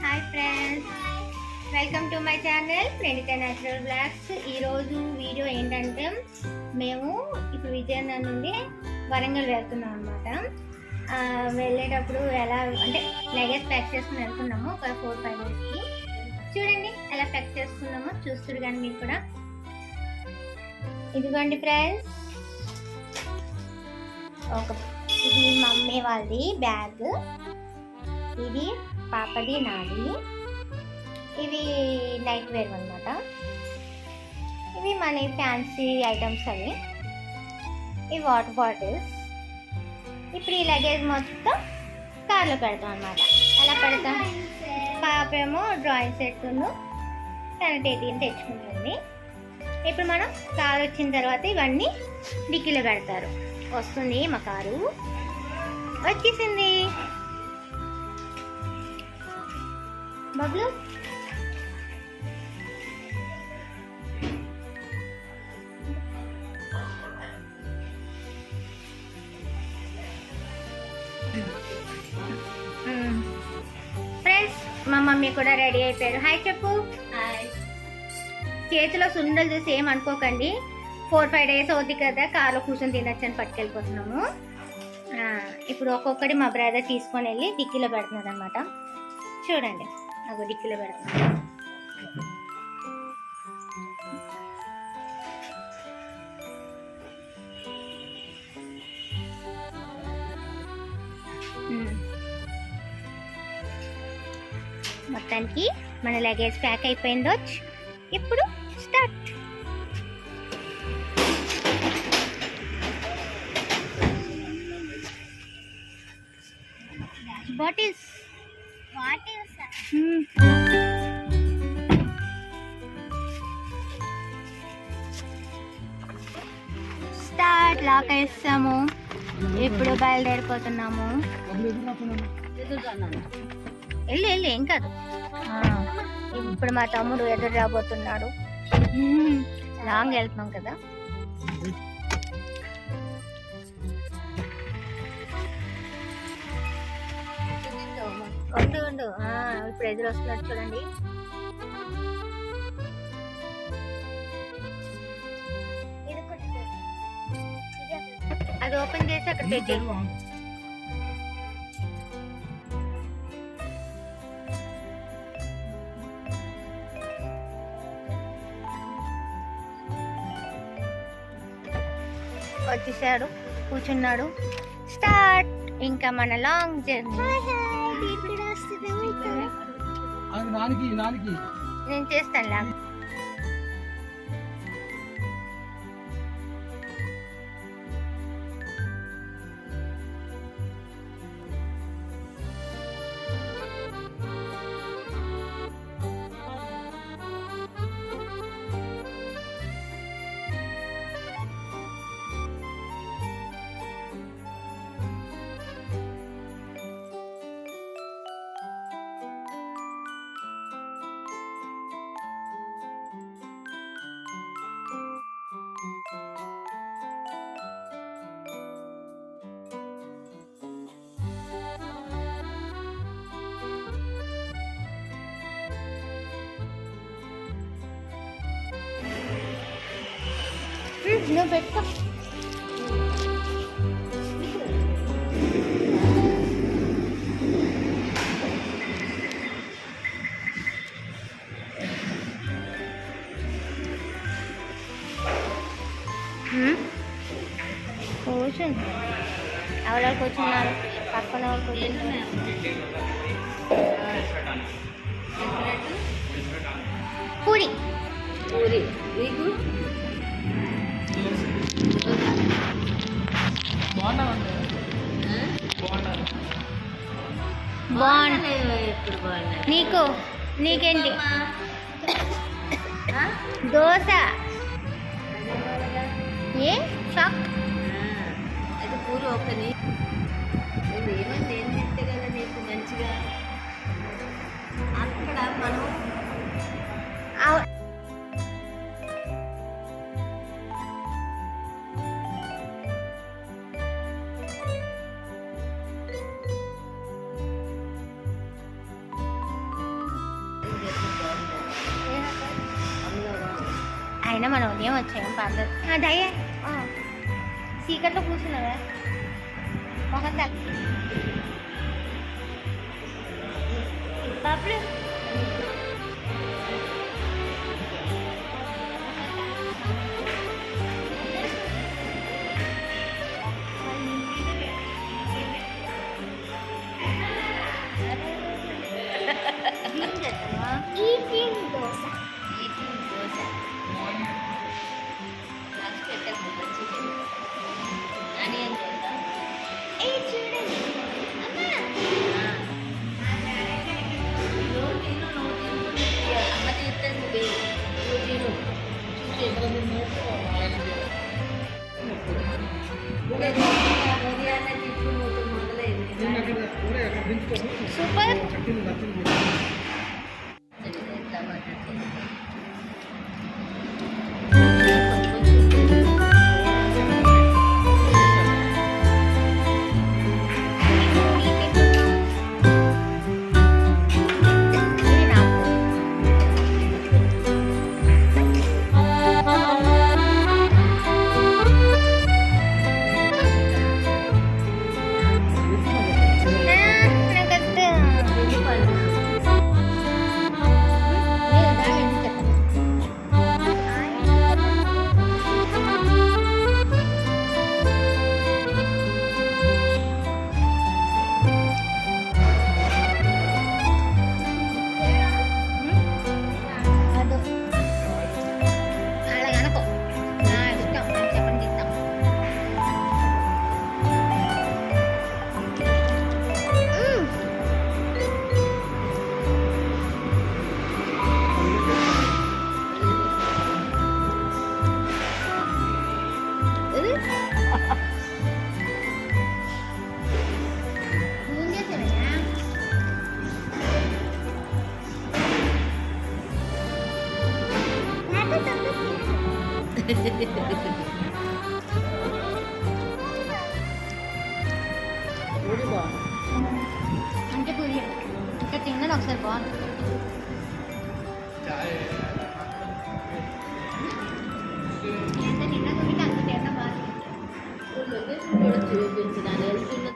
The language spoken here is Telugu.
Hi friends, welcome to my channel Praneetha natural blogs. ఈరోజు వీడియో ఏంటంటే మేము ఇప్పుడు విజయనగరం నుండి వరంగల్ వెళ్తున్నాం అనమాట. వెళ్ళేటప్పుడు ఎలా అంటే లగేజ్ ప్యాక్ చేసుకుని వెళ్తున్నాము ఒక 4-5 డేస్కి. చూడండి ఎలా ప్యాక్ చేసుకున్నామో చూస్తురు కానీ మీరు కూడా. ఇదిగోండి ఫ్రెండ్స్, ఇది మమ్మీ వాళ్ళది బ్యాగ్, ఇది పాపది నాది, ఇవి నైట్ వేర్ అనమాట. ఇవి మన ఫ్యాన్సీ ఐటమ్స్ అవి, ఇవి వాటర్ బాటిల్స్. ఇప్పుడు ఈ లగేజ్ మొత్తం కార్లో పెడతాం అనమాట. ఎలా పెడతాం, పాప ఏమో డ్రాయింగ్ సెట్ను తన తెచ్చుకుంటుంది. ఇప్పుడు మనం కారు వచ్చిన తర్వాత ఇవన్నీ డిక్కీలో పెడతారు. వస్తుంది మా కారు, వచ్చేసింది బబ్లు. ఫ్రెండ్స్, మా మమ్మీ కూడా రెడీ అయిపోయారు. హాయ్ చెప్పు. చేతిలో సుండలు చూసి ఏం అనుకోకండి, 4-5 డేస్ అవుతుంది కదా, కార్లో కూర్చొని తినచ్చు అని పట్టుకెళ్ళిపోతున్నాము. ఇప్పుడు ఒక్కొక్కటి మా బ్రదర్ తీసుకొని వెళ్ళి డిక్కీలో పెడుతున్నారు అనమాట. చూడండి, నాకు డిక్కీలో పెడుతున్నాను. మొత్తానికి మన లగేజ్ ప్యాక్ అయిపోయిందో. ఇప్పుడు స్టార్ట్. Bottles start. లాక్ వేస్తాము. ఇప్పుడు బయలుదేరిపోతున్నాము. వెళ్ళి ఏం కాదు. ఇప్పుడు మా తమ్ముడు ఎదురు రాబోతున్నాడు. లాంగ్ వెళ్తున్నాం కదా. ఉండు ఇప్పుడు ఎదురు వస్తున్నాడు చూడండి. అది ఓపెన్ చేసి అక్కడ పెట్టి వచ్చేసాడు, కూర్చున్నాడు. స్టార్ట్ ఇంకా మన లాంగ్ జర్నీ. నేను చేస్తాను లాంగ్. నువ్వు పెట్టుకో. కూర్చుని ఎవరు కూర్చున్నారు, పక్కన ఎవరు కూర్చున్నారు. పూరి పూరి నీకు నీకు నీకేంటి దోశ. ఏ షాక్ అది పూరి ఒకని ఏమైంది, ఏం తింటే కదా నీకు మంచిగా. అక్కడ మనం అయినా మనం ఉదయం వచ్చాము పర్లేదు. దయ్య చీకట్లో కూర్చున్నావా ఒక బాబు ఈటింగ్ దోశ రాసి పెట్టకు మంచిది అని ఏం చేద్దాం చూడండి నువ్వు తిను అమ్మ తీస్తుంది నువ్వు తిను ఉదయాన్నే తిప్పు మొదలైంది సూపర్ అంటే పూరి ఇక్కడ తిన్నది ఒకసారి బాగుంది ఎంత నిన్న అంత తిన్న బాగుంది చూపించిన